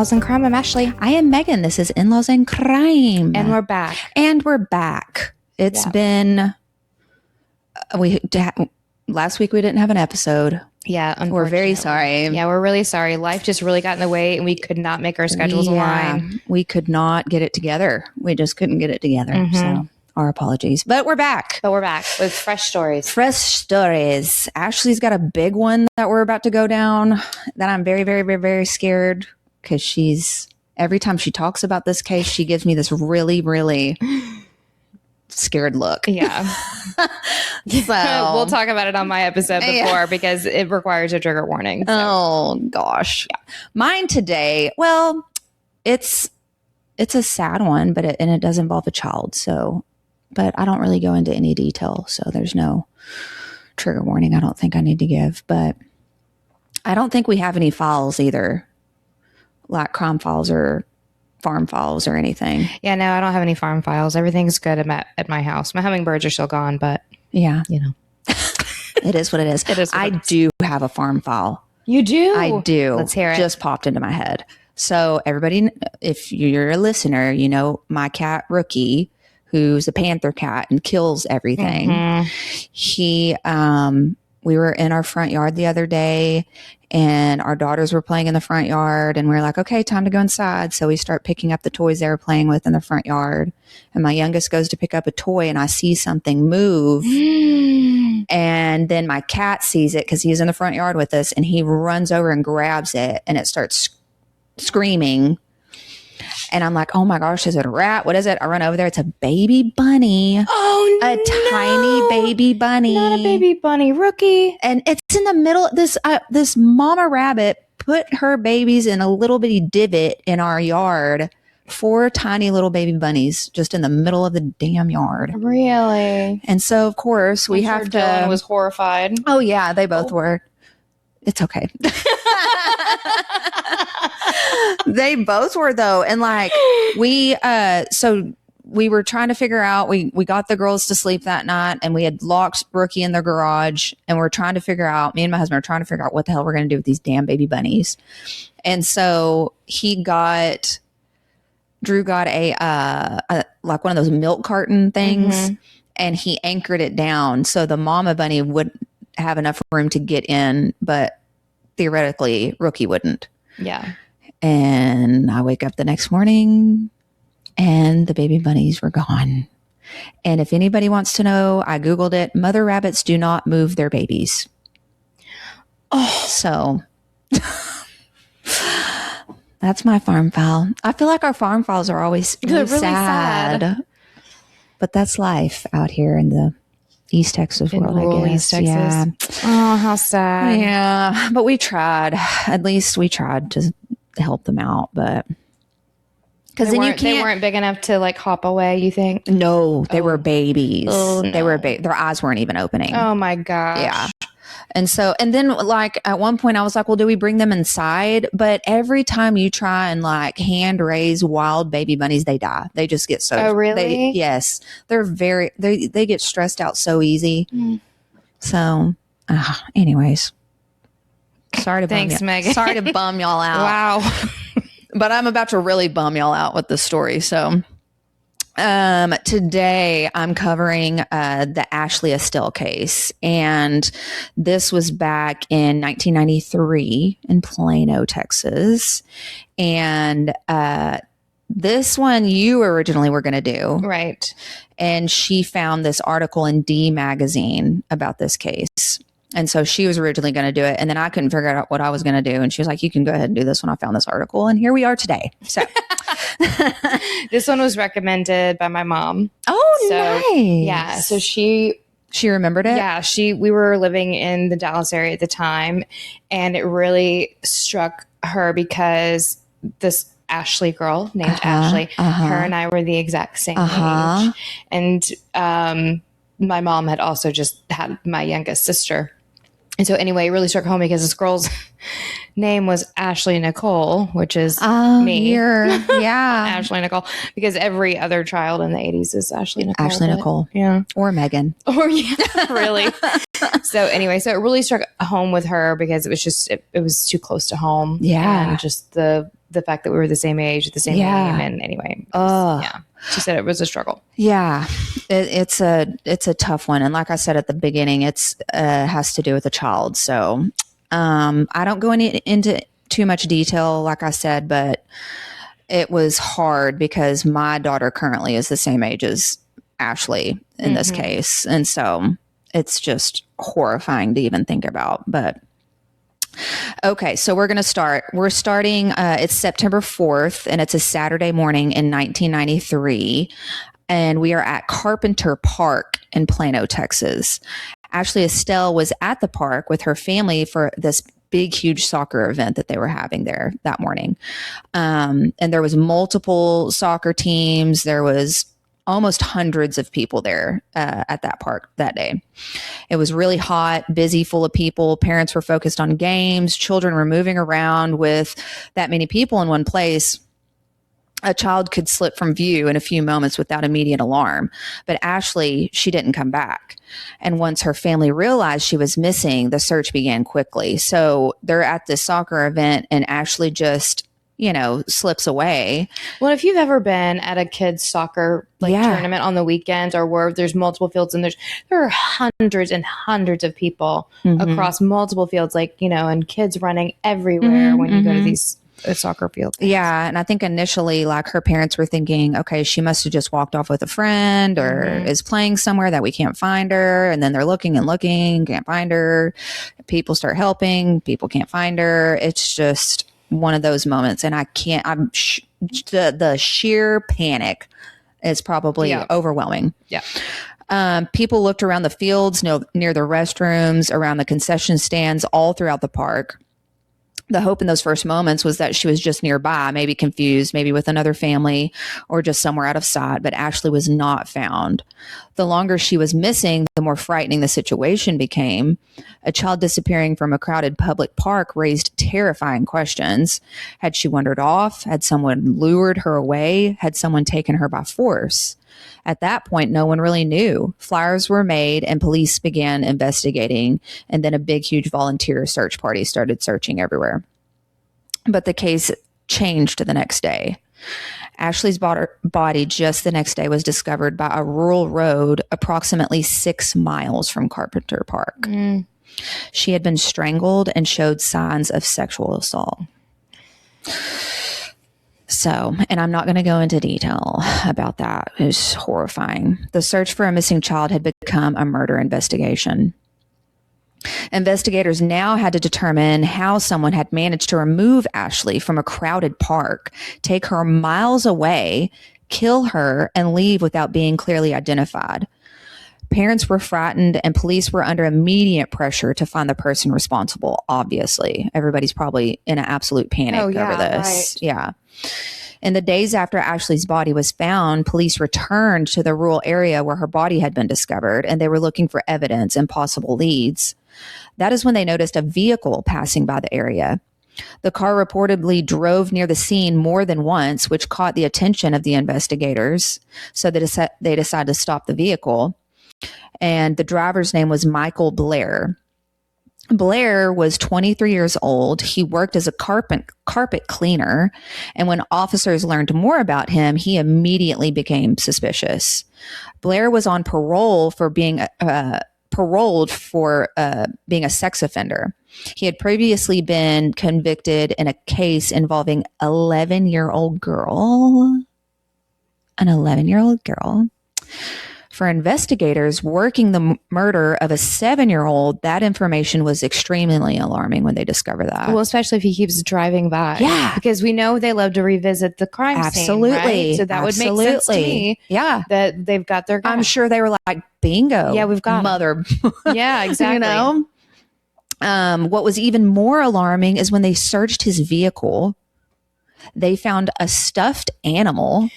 In-Laws and Crime. I'm Ashley. I am Megan. This is In-Laws and Crime. And we're back. It's been... last week we didn't have an episode. Yeah, we're very sorry. Yeah, we're really sorry. Life just really got in the way and we could not make our schedules align. We could not get it together. We just couldn't get it together. Mm-hmm. So our apologies. But we're back. With fresh stories. Ashley's got a big one that we're about to go down that I'm very, very, very, very scared because every time she talks about this case, she gives me this really, really scared look. Yeah. So we'll talk about it on my episode before because it requires a trigger warning. So. Oh gosh. Yeah. Mine today, well, it's a sad one, but it does involve a child. So, but I don't really go into any detail. So there's no trigger warning I don't think I need to give, but I don't think we have any files either, like crime files or farm files or anything. Yeah, no, I don't have any farm files. Everything's good at my house. My hummingbirds are still gone, but yeah, you know, it is what it is. I do have a farm file. You do? I do. Let's hear it. Just popped into my head. So everybody, if you're a listener, you know my cat Rookie, who's a panther cat and kills everything. Mm-hmm. We were in our front yard the other day and our daughters were playing in the front yard and we were like, okay, time to go inside. So we start picking up the toys they were playing with in the front yard. And my youngest goes to pick up a toy and I see something move. And then my cat sees it because he's in the front yard with us and he runs over and grabs it and it starts screaming. And I'm like, oh my gosh, is it a rat? What is it? I run over there. It's a baby bunny. Oh, no. A tiny baby bunny. Not a baby bunny, Rookie. And it's in the middle. This mama rabbit put her babies in a little bitty divot in our yard. 4 tiny little baby bunnies just in the middle of the damn yard. Really? And so, of course, we have to... Dylan was horrified. Oh, yeah, they both were. It's okay. They both were though. And like we were trying to figure out, we got the girls to sleep that night and we had locked Rookie in the garage and we're trying to figure out, me and my husband are trying to figure out what the hell we're going to do with these damn baby bunnies. And so Drew got a like one of those milk carton things and he anchored it down. So the mama bunny wouldn't have enough room to get in, but theoretically Rookie wouldn't. Yeah. And I wake up the next morning and the baby bunnies were gone. And if anybody wants to know, I Googled it. Mother rabbits do not move their babies. Oh, so that's my farm file. I feel like our farm files are always really sad. But that's life out here in the East Texas world, I guess. East Texas. Yeah. Oh, how sad. Yeah. But we tried. At least we tried to help them out. But because then they weren't big enough to like hop away, you think? No, they were babies. Oh, no. They were their eyes weren't even opening. Oh my gosh. Yeah. And then like at one point I was like, well, do we bring them inside? But every time you try and like hand raise wild baby bunnies, they die. They just get so. Oh, really? Yes. They get stressed out so easy. So anyways, sorry to Megan. Sorry to bum y'all out. Wow. But I'm about to really bum y'all out with this story. So today I'm covering the Ashley Estell case. And this was back in 1993 in Plano, Texas. And this one you originally were going to do. Right. And she found this article in D magazine about this case. And so she was originally going to do it. And then I couldn't figure out what I was going to do. And she was like, you can go ahead and do this when I found this article. And here we are today. So this one was recommended by my mom. Oh, nice. Yeah. So she remembered it? Yeah. We were living in the Dallas area at the time. And it really struck her because this Ashley girl named Ashley, her and I were the exact same age. And my mom had also just had my youngest sister. And so anyway, it really struck home because this girl's name was Ashley Nicole, which is me. Yeah. Ashley Nicole. Because every other child in the 80s is Ashley Nicole. Ashley Nicole. Yeah. Or Megan. Or yeah, really. So anyway, so it really struck home with her because it was just, it was too close to home. Yeah. And just the the fact that we were the same age, the same name. And anyway, she said it was a struggle. Yeah, it's a tough one. And like I said at the beginning, it's has to do with the child. So I don't go into too much detail, like I said, but it was hard because my daughter currently is the same age as Ashley in this case. And so it's just horrifying to even think about. But okay, so we're going to start. We're starting, it's September 4th, and it's a Saturday morning in 1993. And we are at Carpenter Park in Plano, Texas. Ashley Estell was at the park with her family for this big, huge soccer event that they were having there that morning. And there was multiple soccer teams. There was almost hundreds of people there at that park that day. It was really hot, busy, full of people. Parents were focused on games. Children were moving around. With that many people in one place, a child could slip from view in a few moments without immediate alarm. But Ashley, she didn't come back. And once her family realized she was missing, the search began quickly. So they're at this soccer event, and Ashley just, slips away. Well, if you've ever been at a kids' soccer tournament on the weekends, or where there's multiple fields and there are hundreds and hundreds of people across multiple fields, and kids running everywhere when you go to these soccer field things. Yeah. And I think initially, her parents were thinking, okay, she must have just walked off with a friend or is playing somewhere that we can't find her. And then they're looking and looking, can't find her. People start helping, people can't find her. It's just one of those moments. And the sheer panic is probably overwhelming. Yeah. People looked around the fields, near the restrooms, around the concession stands, all throughout the park. The hope in those first moments was that she was just nearby, maybe confused, maybe with another family, or just somewhere out of sight. But Ashley was not found. The longer she was missing, the more frightening the situation became. A child disappearing from a crowded public park raised terrifying questions. Had she wandered off? Had someone lured her away? Had someone taken her by force? At that point, no one really knew. Flyers were made and police began investigating, and then a big, huge volunteer search party started searching everywhere. But the case changed the next day. Ashley's body just the next day was discovered by a rural road approximately 6 miles from Carpenter Park. She had been strangled and showed signs of sexual assault. So, and I'm not going to go into detail about that. It was horrifying. The search for a missing child had become a murder investigation. Investigators now had to determine how someone had managed to remove Ashley from a crowded park, take her miles away, kill her, and leave without being clearly identified. Parents were frightened, and police were under immediate pressure to find the person responsible, obviously. Everybody's probably in an absolute panic over this. Right. Yeah. In the days after Ashley's body was found, police returned to the rural area where her body had been discovered, and they were looking for evidence and possible leads. That is when they noticed a vehicle passing by the area. The car reportedly drove near the scene more than once, which caught the attention of the investigators. So they decided to stop the vehicle. And the driver's name was Michael Blair. Blair was 23 years old. He worked as a carpet cleaner. And when officers learned more about him, he immediately became suspicious. Blair was on parole for being paroled for being a sex offender. He had previously been convicted in a case involving an 11-year-old girl. For investigators working the murder of a 7-year-old, that information was extremely alarming when they discovered that. Well, especially if he keeps driving by. Yeah. Because we know they love to revisit the crime scene, right? So that would make sense to me. Yeah. That they've got their guy. I'm sure they were like, bingo. Yeah, we've got mother. Yeah, exactly. What was even more alarming is when they searched his vehicle, they found a stuffed animal,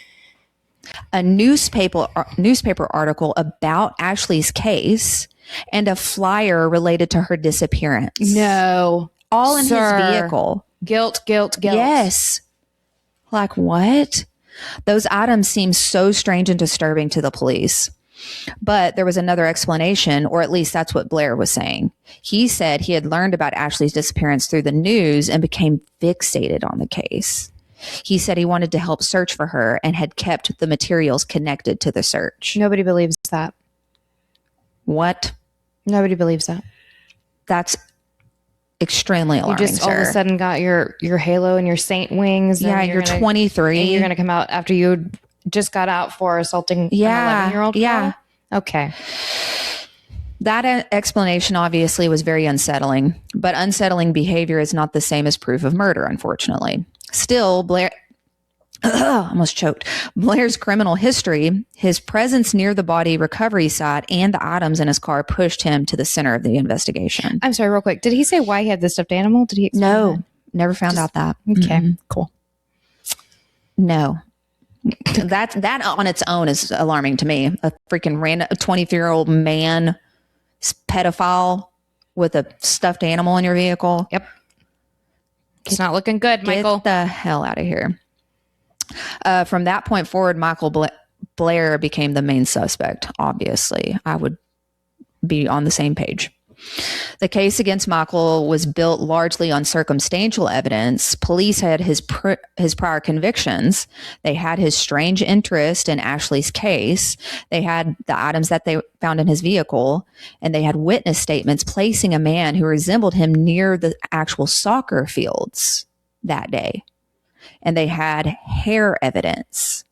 a newspaper article about Ashley's case, and a flyer related to her disappearance. No. All in his vehicle. Guilt. Yes. Like what? Those items seem so strange and disturbing to the police. But there was another explanation, or at least that's what Blair was saying. He said he had learned about Ashley's disappearance through the news and became fixated on the case. He said he wanted to help search for her and had kept the materials connected to the search. Nobody believes that. What? Nobody believes that. That's extremely alarming, You just all of a sudden got your halo and your saint wings. Yeah, you're 23. And you're going to come out after you just got out for assaulting an 11-year-old girl? Okay. That explanation obviously was very unsettling, but unsettling behavior is not the same as proof of murder, unfortunately. Still, Blair... almost choked. Blair's criminal history, his presence near the body recovery site, and the items in his car pushed him to the center of the investigation. I'm sorry, real quick. Did he say why he had the stuffed animal? Did he explain No, never found out that. Okay, cool. No. That on its own is alarming to me. A freaking random 23-year-old man, pedophile with a stuffed animal in your vehicle. Yep. It's not looking good, Michael. Get the hell out of here. From that point forward, Michael Blair became the main suspect. Obviously, I would be on the same page. The case against Michael was built largely on circumstantial evidence. Police had his prior convictions. They had his strange interest in Ashley's case. They had the items that they found in his vehicle, and they had witness statements placing a man who resembled him near the actual soccer fields that day. And they had hair evidence.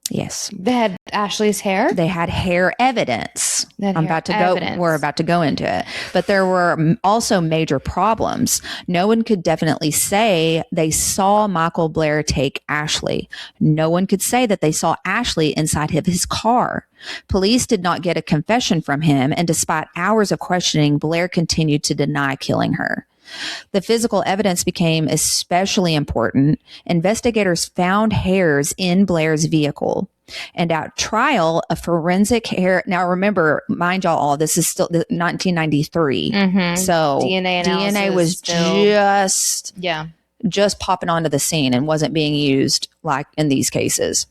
Yes. They had Ashley's hair? They had hair evidence. We're about to go into it. But there were also major problems. No one could definitely say they saw Michael Blair take Ashley. No one could say that they saw Ashley inside of his car. Police did not get a confession from him, and despite hours of questioning, Blair continued to deny killing her. The physical evidence became especially important. Investigators found hairs in Blair's vehicle. And at trial, a forensic hair... Now, remember, mind y'all all, this is still 1993. Mm-hmm. So DNA was just popping onto the scene and wasn't being used like in these cases.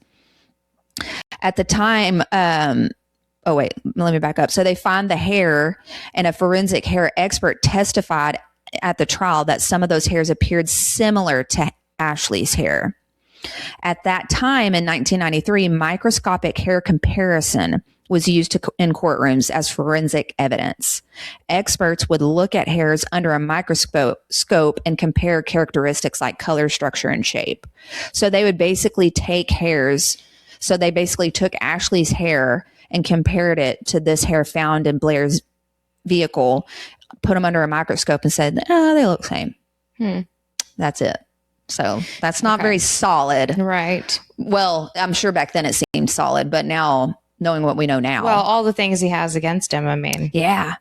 At the time... oh, wait, let me back up. So they find the hair, and a forensic hair expert testified at the trial that some of those hairs appeared similar to Ashley's hair. At that time in 1993, microscopic hair comparison was used in courtrooms as forensic evidence. Experts would look at hairs under a microscope and compare characteristics like color, structure, and shape. So they would basically take hairs. So they basically took Ashley's hair and compared it to this hair found in Blair's vehicle, put them under a microscope and said, they look the same. That's it. So that's not very solid. Right. Well, I'm sure back then it seemed solid, but now, knowing what we know now. Well, all the things he has against him, I mean. Yeah.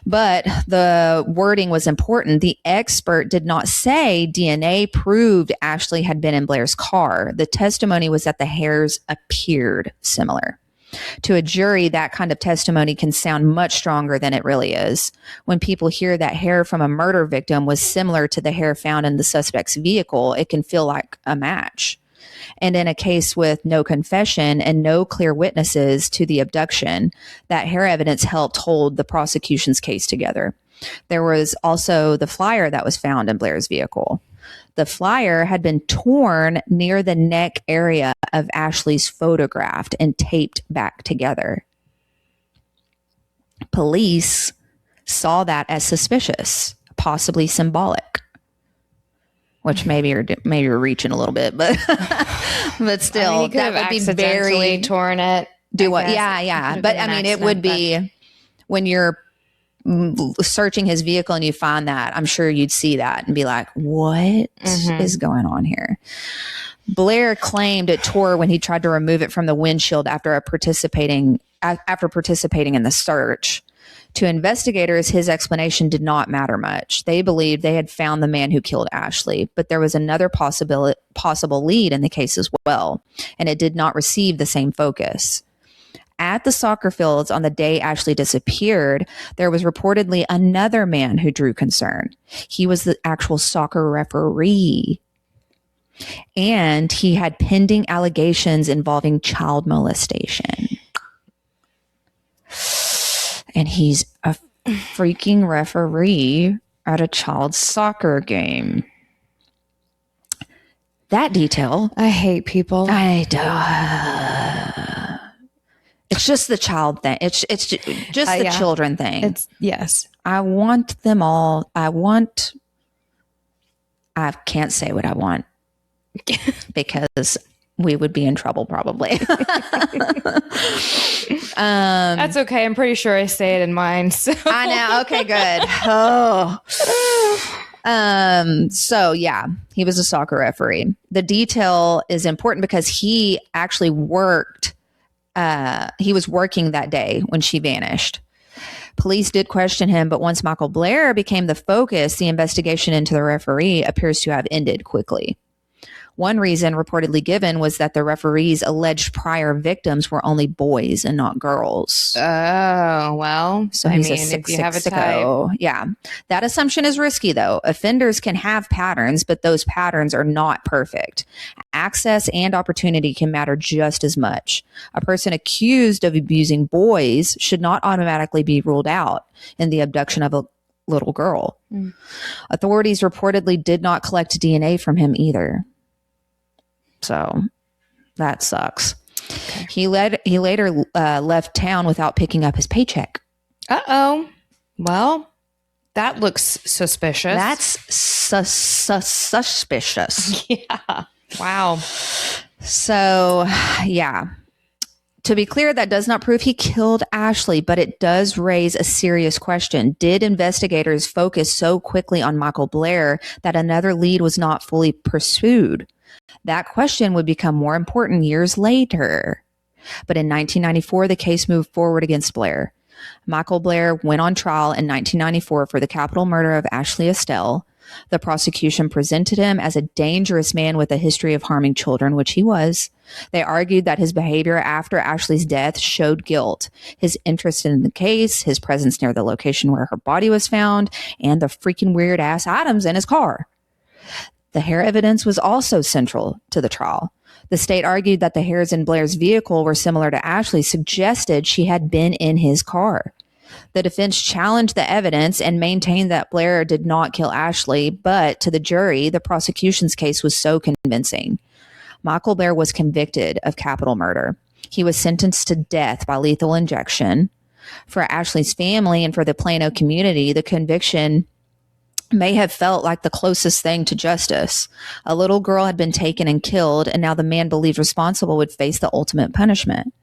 But the wording was important. The expert did not say DNA proved Ashley had been in Blair's car. The testimony was that the hairs appeared similar. To a jury, that kind of testimony can sound much stronger than it really is. When people hear that hair from a murder victim was similar to the hair found in the suspect's vehicle, it can feel like a match. And in a case with no confession and no clear witnesses to the abduction, that hair evidence helped hold the prosecution's case together. There was also the flyer that was found in Blair's vehicle. The flyer had been torn near the neck area of Ashley's photographed and taped back together. Police saw that as suspicious, possibly symbolic. Which maybe you're reaching a little bit, but but still, I mean, that would be very torn it. Do what? Yeah. But I mean, it would be when you're searching his vehicle and you find that, I'm sure you'd see that and be like, what is going on here? Blair claimed it tore when he tried to remove it from the windshield after participating in the search. To investigators, his explanation did not matter much. They believed they had found the man who killed Ashley, but there was another possible lead in the case as well, and it did not receive the same focus. At the soccer fields on the day Ashley disappeared, there was reportedly another man who drew concern. He was the actual soccer referee. And he had pending allegations involving child molestation. And he's a freaking referee at a child's soccer game. that detail. I hate people. I do. It's just the child thing. It's just the children thing. Yes. I want them all. I can't say what I want because we would be in trouble probably. That's okay. I'm pretty sure I say it in mine. So. I know. Okay, good. So yeah, he was a soccer referee. The detail is important because he actually worked. He was working that day when she vanished. Police did question him, but once Michael Blair became the focus, the investigation into the referee appears to have ended quickly. One reason reportedly given was that the referee's alleged prior victims were only boys and not girls. Oh, well. So he's a sicko. Yeah. That assumption is risky, though. Offenders can have patterns, but those patterns are not perfect. Access and opportunity can matter just as much. A person accused of abusing boys should not automatically be ruled out in the abduction of a little girl. Authorities reportedly did not collect DNA from him either. So that sucks. Okay. He later left town without picking up his paycheck. Uh-oh. Well, that looks suspicious. That's suspicious. Yeah. Wow. So, yeah. To be clear, that does not prove he killed Ashley, but it does raise a serious question. Did investigators focus so quickly on Michael Blair that another lead was not fully pursued? That question would become more important years later. But in 1994, the case moved forward against Blair. Michael Blair went on trial in 1994 for the capital murder of Ashley Estell. The prosecution presented him as a dangerous man with a history of harming children, which he was. They argued that his behavior after Ashley's death showed guilt. His interest in the case, his presence near the location where her body was found, and the freaking weird-ass items in his car. The hair evidence was also central to the trial. The state argued that the hairs in Blair's vehicle were similar to Ashley's, suggested she had been in his car. The defense challenged the evidence and maintained that Blair did not kill Ashley, but to the jury, the prosecution's case was so convincing. Michael Blair was convicted of capital murder. He was sentenced to death by lethal injection. For Ashley's family and for the Plano community, the conviction may have felt like the closest thing to justice. A little girl had been taken and killed, and now the man believed responsible would face the ultimate punishment.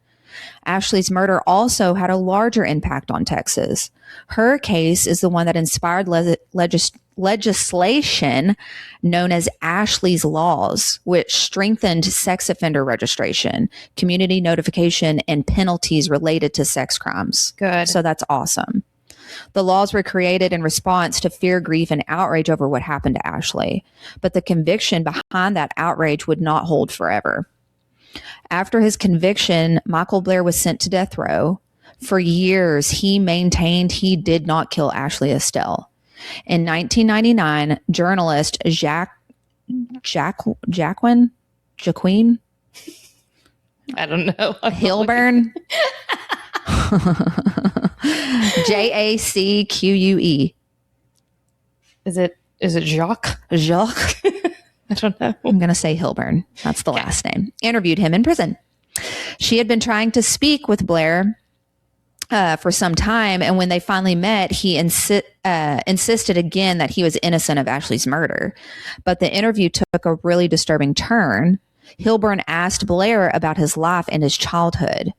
Ashley's murder also had a larger impact on Texas. Her case is the one that inspired legislation known as Ashley's Laws, which strengthened sex offender registration, community notification, and penalties related to sex crimes. Good. So that's awesome. The laws were created in response to fear, grief, and outrage over what happened to Ashley. But the conviction behind that outrage would not hold forever. After his conviction, Michael Blair was sent to death row. For years, he maintained he did not kill Ashley Estell. In 1999, journalist Jacqueline? I don't know. Hilburn? Jacque. Is it Jacques? Jacques? I don't know. I'm going to say Hilburn. That's the last name. Interviewed him in prison. She had been trying to speak with Blair for some time, and when they finally met, he insisted again that he was innocent of Ashley's murder. But the interview took a really disturbing turn. Hilburn asked Blair about his life and his childhood.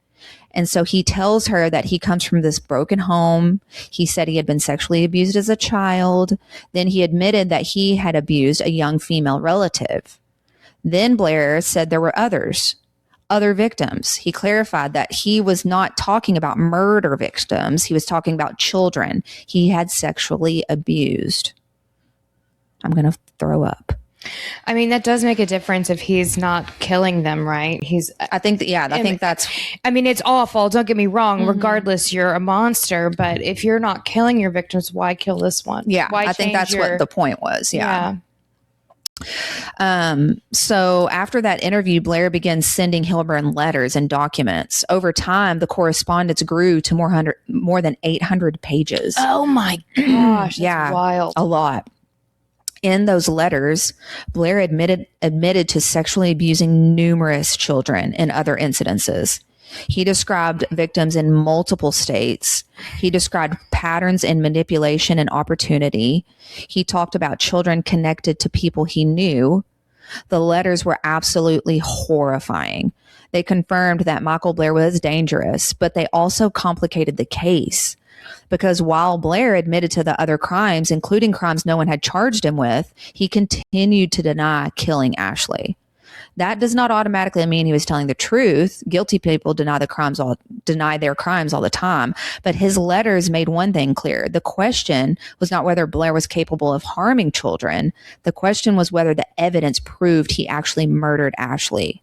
And so he tells her that he comes from this broken home. He said he had been sexually abused as a child. Then he admitted that he had abused a young female relative. Then Blair said there were other victims. He clarified that he was not talking about murder victims. He was talking about children he had sexually abused. I'm going to throw up. I mean, that does make a difference if he's not killing them, right? I think that's. I mean, it's awful. Don't get me wrong. Mm-hmm. Regardless, you're a monster. But if you're not killing your victims, why kill this one? Yeah, I think that's what the point was. Yeah. So after that interview, Blair began sending Hilburn letters and documents. Over time, the correspondence grew to more than 800 pages. Oh my gosh. That's wild. A lot. In those letters, Blair admitted to sexually abusing numerous children in other incidences. He described victims in multiple states. He described patterns in manipulation and opportunity. He talked about children connected to people he knew. The letters were absolutely horrifying. They confirmed that Michael Blair was dangerous, but they also complicated the case. Because while Blair admitted to the other crimes, including crimes no one had charged him with, he continued to deny killing Ashley. That does not automatically mean he was telling the truth. Guilty people deny their crimes all the time. But his letters made one thing clear. The question was not whether Blair was capable of harming children. The question was whether the evidence proved he actually murdered Ashley.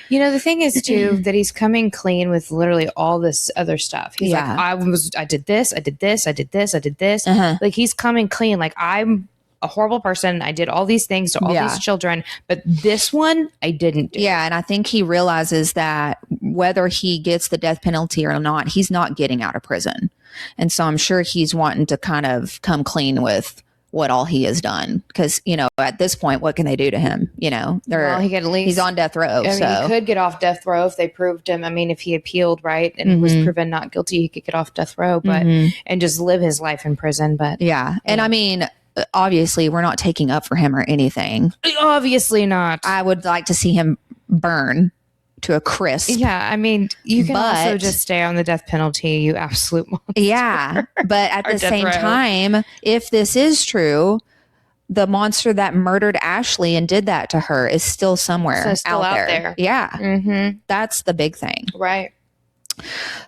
You know, the thing is too that he's coming clean with literally all this other stuff. He's like, I did this, I did this, I did this, I did this. Like, he's coming clean. Like, I'm a horrible person. I did all these things to all these children, but this one I didn't do. Yeah, and I think he realizes that whether he gets the death penalty or not, he's not getting out of prison. And so I'm sure he's wanting to kind of come clean with what all he has done. Because, you know, at this point, what can they do to him? You know, he could at least, he's on death row. I mean, he could get off death row if they proved him. I mean, if he appealed, right, and was proven not guilty, he could get off death row, but and just live his life in prison. But and I mean, obviously we're not taking up for him or anything. Obviously not. I would like to see him burn to a crisp. Yeah, I mean, you can also just stay on the death penalty, you absolute monster. Yeah, but at the same time, if this is true, the monster that murdered Ashley and did that to her is still somewhere still out there. Yeah, that's the big thing. Right.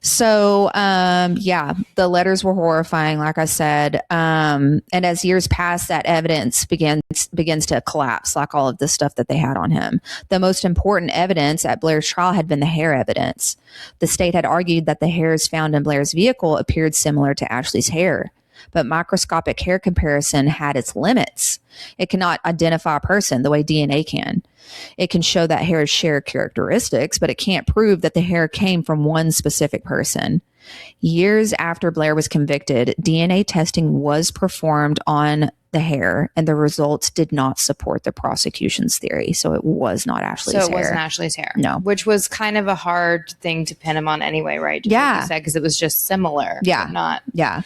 So, the letters were horrifying, like I said. And as years pass, that evidence begins to collapse, like all of the stuff that they had on him. The most important evidence at Blair's trial had been the hair evidence. The state had argued that the hairs found in Blair's vehicle appeared similar to Ashley's hair. But microscopic hair comparison had its limits. It cannot identify a person the way DNA can. It can show that hairs share characteristics, but it can't prove that the hair came from one specific person. Years after Blair was convicted, DNA testing was performed on the hair, and the results did not support the prosecution's theory. So it was not Ashley's hair. So it wasn't Ashley's hair. No. Which was kind of a hard thing to pin him on anyway, right? Just like you said, because it was just similar. Yeah. But not. Yeah.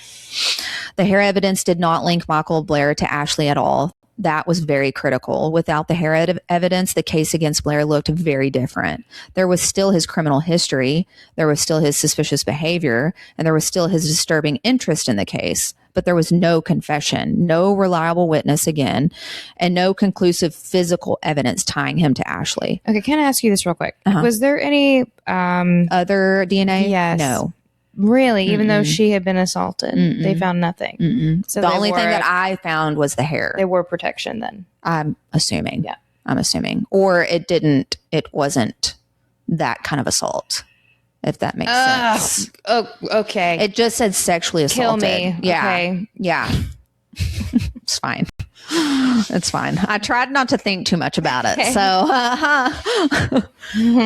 The hair evidence did not link Michael Blair to Ashley at all. That was very critical. Without the hair evidence, the case against Blair looked very different. There was still his criminal history, there was still his suspicious behavior, and there was still his disturbing interest in the case. But there was no confession, no reliable witness again, and no conclusive physical evidence tying him to Ashley. Okay, can I ask you this real quick? Was there any other DNA? Yes. No. Really? Even though she had been assaulted, they found nothing. So the only thing that I found was the hair. They were protection then. I'm assuming. Yeah. I'm assuming. Or it wasn't that kind of assault, if that makes sense. Oh, okay. It just said sexually assaulted. Kill me. Yeah. Okay. Yeah. It's fine. It's fine. I tried not to think too much about it. Okay. So,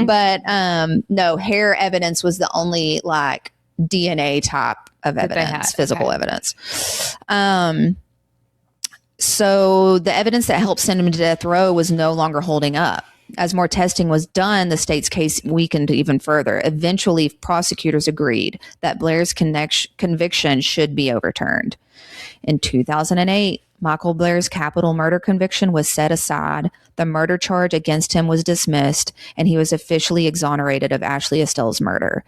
but no, hair evidence was the only like DNA type of evidence, physical evidence. So the evidence that helped send him to death row was no longer holding up. As more testing was done, the state's case weakened even further. Eventually, prosecutors agreed that Blair's conviction should be overturned. In 2008, Michael Blair's capital murder conviction was set aside. The murder charge against him was dismissed, and he was officially exonerated of Ashley Estell's murder.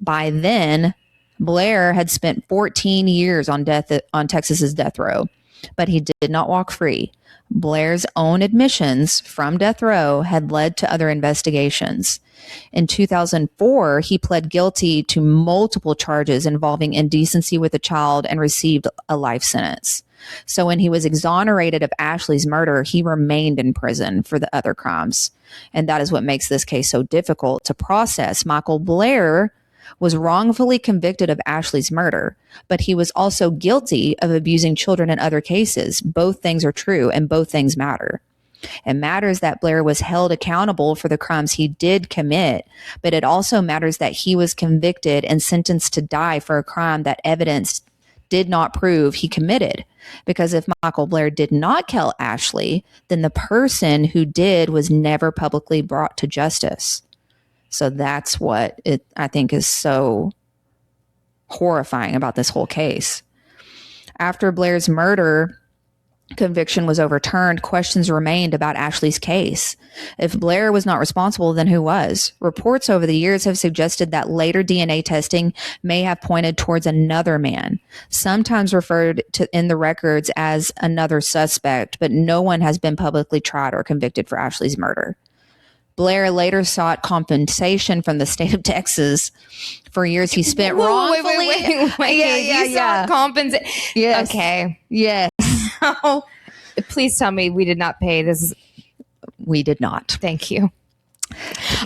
By then, Blair had spent 14 years on Texas's death row, but he did not walk free. Blair's own admissions from death row had led to other investigations. In 2004, he pled guilty to multiple charges involving indecency with a child and received a life sentence. So when he was exonerated of Ashley's murder, he remained in prison for the other crimes. And that is what makes this case so difficult to process. Michael Blair was wrongfully convicted of Ashley's murder, but he was also guilty of abusing children in other cases. Both things are true, and both things matter. It matters that Blair was held accountable for the crimes he did commit, but it also matters that he was convicted and sentenced to die for a crime that evidence did not prove he committed. Because if Michael Blair did not kill Ashley, then the person who did was never publicly brought to justice. So that's what I think is so horrifying about this whole case. After Blair's murder conviction was overturned, questions remained about Ashley's case. If Blair was not responsible, then who was? Reports over the years have suggested that later DNA testing may have pointed towards another man, sometimes referred to in the records as another suspect, but no one has been publicly tried or convicted for Ashley's murder. Blair later sought compensation from the state of Texas. For years, he spent wrongfully. Wait. Sought compensation. Yes. Okay. Yes. Please tell me we did not pay this. We did not. Thank you.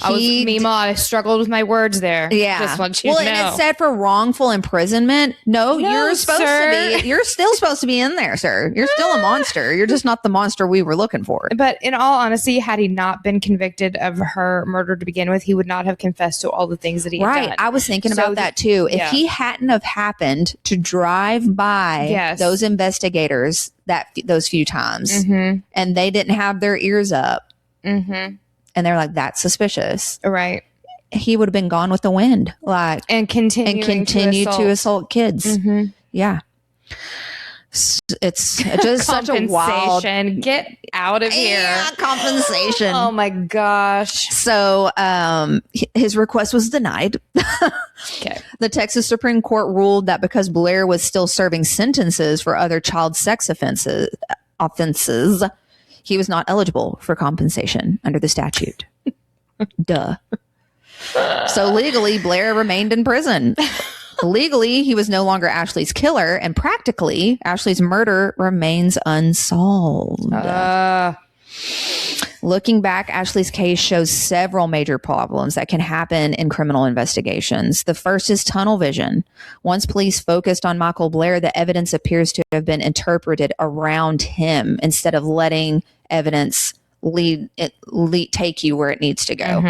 I struggled with my words there. Yeah. Just want you to know. And it said for wrongful imprisonment. No, you're supposed sir. to be. You're still supposed to be in there, sir. You're still a monster. You're just not the monster we were looking for. But in all honesty, had he not been convicted of her murder to begin with, he would not have confessed to all the things that he had done. I was thinking about that too. If he hadn't have happened to drive by those investigators those few times, and they didn't have their ears up, and they're like, that's suspicious. Right. He would have been gone with the wind. And continue to assault kids. Yeah. It's just such a wild... Get out of here. Yeah, compensation. Oh my gosh. So his request was denied. Okay. The Texas Supreme Court ruled that because Blair was still serving sentences for other child sex offenses, he was not eligible for compensation under the statute. Duh. So legally, Blair remained in prison. Legally, he was no longer Ashley's killer, and practically, Ashley's murder remains unsolved. Looking back, Ashley's case shows several major problems that can happen in criminal investigations. The first is tunnel vision. Once police focused on Michael Blair, the evidence appears to have been interpreted around him instead of letting evidence take you where it needs to go.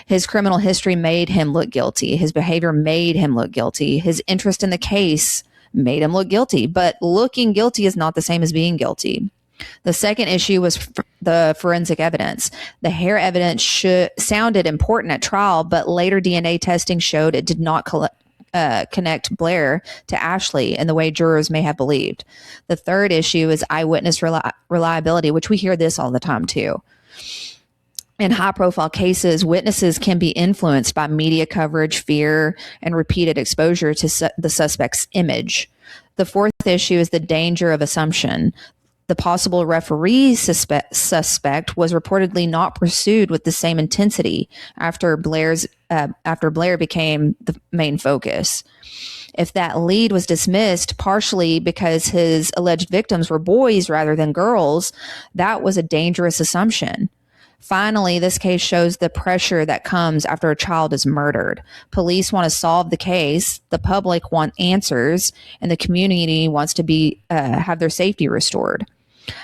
His criminal history made him look guilty. His behavior made him look guilty. His interest in the case made him look guilty. But looking guilty is not the same as being guilty. The second issue was the forensic evidence. The hair evidence sounded important at trial, but later DNA testing showed it did not connect Blair to Ashley in the way jurors may have believed. The third issue is eyewitness reliability, which we hear this all the time too. In high-profile cases, witnesses can be influenced by media coverage, fear, and repeated exposure to the suspect's image. The fourth issue is the danger of assumption. The possible referee suspect was reportedly not pursued with the same intensity after Blair became the main focus. If that lead was dismissed partially because his alleged victims were boys rather than girls, that was a dangerous assumption. Finally, this case shows the pressure that comes after a child is murdered. Police want to solve the case, the public want answers, and the community wants to have their safety restored.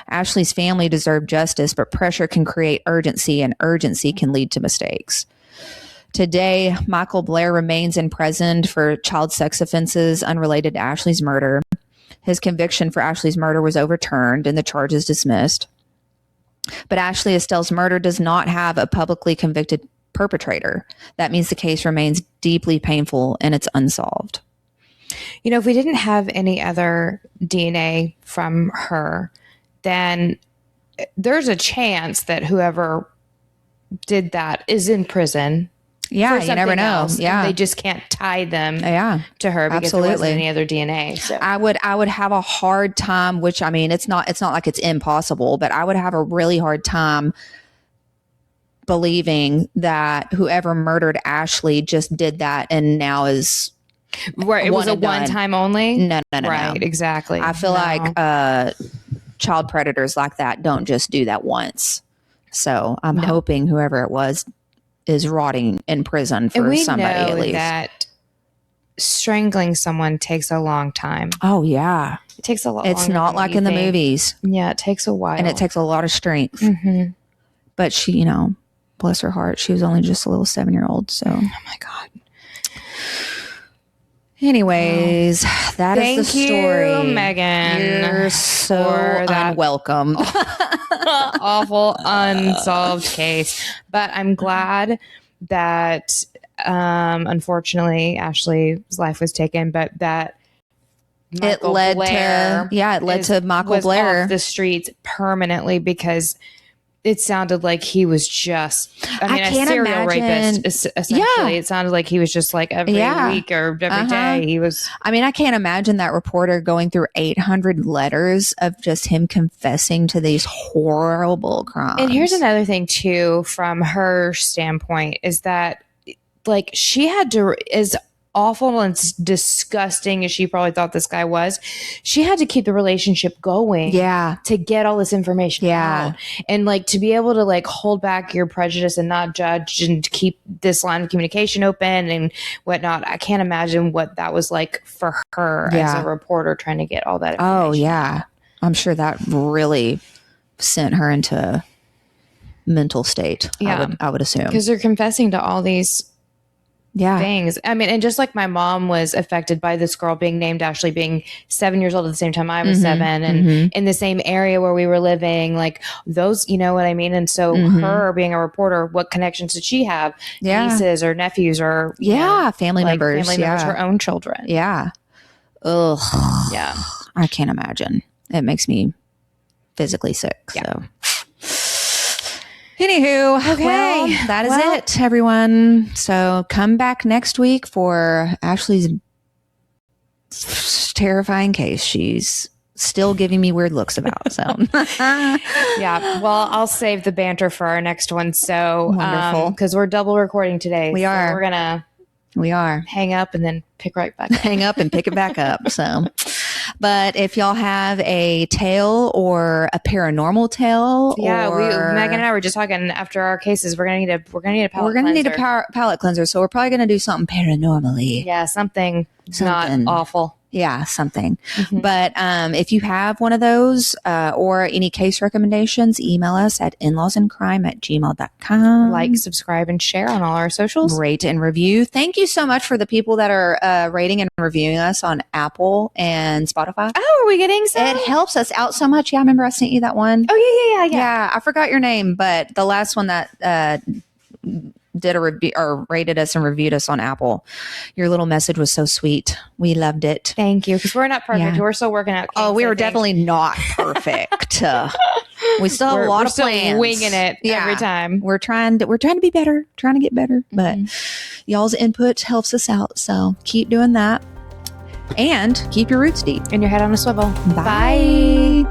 Ashley's family deserved justice, but pressure can create urgency, and urgency can lead to mistakes. Today, Michael Blair remains imprisoned for child sex offenses unrelated to Ashley's murder. His conviction for Ashley's murder was overturned and the charges dismissed. But Ashley Estell's murder does not have a publicly convicted perpetrator. That means the case remains deeply painful and it's unsolved. You know, if we didn't have any other DNA from her, then there's a chance that whoever did that is in prison. Yeah, you never know. Yeah, they just can't tie them to her because there wasn't any other DNA. So I would have a hard time, which I mean, it's not like it's impossible, but I would have a really hard time believing that whoever murdered Ashley just did that and now is right. It was a one-time only. No. Right, exactly. I feel like child predators like that don't just do that once. So I'm hoping whoever it was is rotting in prison for somebody at least. That strangling someone takes a long time. Oh yeah, it takes a lot. It's not like in the movies. Yeah, it takes a while, and it takes a lot of strength. But she, bless her heart, she was only just a little 7-year-old. So, oh my God. Anyways, that is the story. Thank you, Megan. You're so unwelcome. Awful unsolved case. But I'm glad that unfortunately Ashley's life was taken, but that it led to Michael Blair off the streets permanently, because it sounded like he was just, a serial rapist, essentially. Yeah. It sounded like he was just like every week or every day. He was. I can't imagine that reporter going through 800 letters of just him confessing to these horrible crimes. And here's another thing, too, from her standpoint, is that, like, she had to, as awful and disgusting as she probably thought this guy was, she had to keep the relationship going to get all this information out, and like to be able to like hold back your prejudice and not judge and to keep this line of communication open and whatnot. I can't imagine what that was like for her as a reporter trying to get all that information. I'm sure that really sent her into a mental state. I would assume, because they're confessing to all these things. And just like my mom was affected by this girl being named Ashley, being 7 years old at the same time I was 7, and in the same area where we were living, like those, you know what I mean? And so her being a reporter, what connections did she have? Nieces or nephews or family members, her own children. Ugh. Yeah. I can't imagine. It makes me physically sick. So anywho, well, that is it, everyone. So come back next week for Ashley's terrifying case. She's still giving me weird looks about. So well, I'll save the banter for our next one. So wonderful, because we're double recording today. We are hang up and then pick right back up. Hang up and pick it back up. So, but if y'all have a tale or a paranormal tale, Megan and I were just talking after our cases. We're gonna need a palate cleanser. We're gonna need a palate cleanser. So we're probably gonna do something paranormally. Yeah, something not awful. Yeah, something. But if you have one of those or any case recommendations, email us at inlawsandcrime@gmail.com. Like, subscribe, and share on all our socials. Rate and review. Thank you so much for the people that are rating and reviewing us on Apple and Spotify. Oh, are we getting some? It helps us out so much. Yeah, I remember I sent you that one. Oh, yeah. Yeah, I forgot your name, but the last one that did a review or rated us and reviewed us on Apple. Your little message was so sweet. We loved it. Thank you. Because we're not perfect. We're still working out. We were definitely not perfect. We still have a lot of plans. Winging it every time. We're trying to be better, trying to get better. But y'all's input helps us out. So keep doing that. And keep your roots deep. And your head on a swivel. Bye.